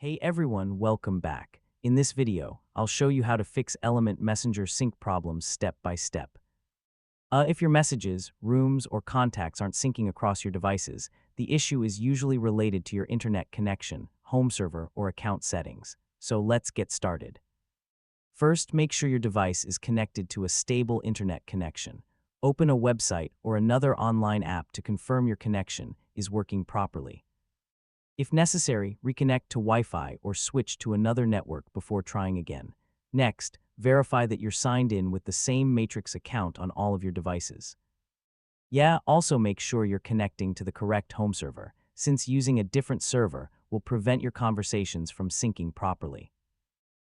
Hey everyone, welcome back. In this video, I'll show you how to fix Element Messenger sync problems step by step. If your messages, rooms, or contacts aren't syncing across your devices, the issue is usually related to your internet connection, home server, or account settings. So let's get started. First, make sure your device is connected to a stable internet connection. Open a website or another online app to confirm your connection is working properly. If necessary, reconnect to Wi-Fi or switch to another network before trying again. Next, verify that you're signed in with the same Matrix account on all of your devices. Also make sure you're connecting to the correct home server, since using a different server will prevent your conversations from syncing properly.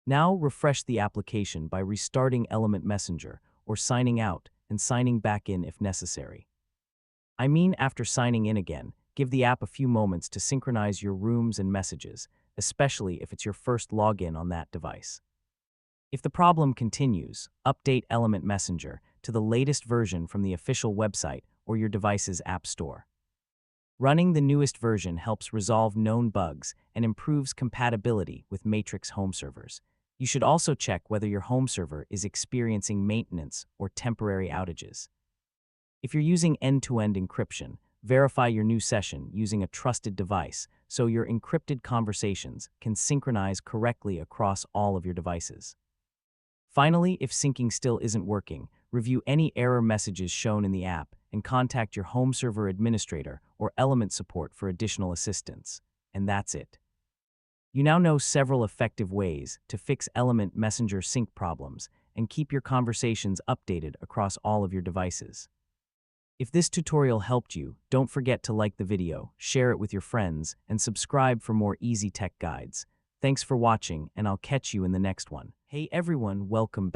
Now, refresh the application by restarting Element Messenger or signing out and signing back in if necessary. After signing in again, give the app a few moments to synchronize your rooms and messages, especially if it's your first login on that device. If the problem continues, update Element Messenger to the latest version from the official website or your device's app store. Running the newest version helps resolve known bugs and improves compatibility with Matrix home servers. You should also check whether your home server is experiencing maintenance or temporary outages. If you're using end-to-end encryption, verify your new session using a trusted device so your encrypted conversations can synchronize correctly across all of your devices. Finally, if syncing still isn't working, review any error messages shown in the app and contact your home server administrator or Element support for additional assistance. And that's it. You now know several effective ways to fix Element Messenger sync problems and keep your conversations updated across all of your devices. If this tutorial helped you, don't forget to like the video, share it with your friends, and subscribe for more easy tech guides. Thanks for watching, and I'll catch you in the next one. Hey everyone, welcome back.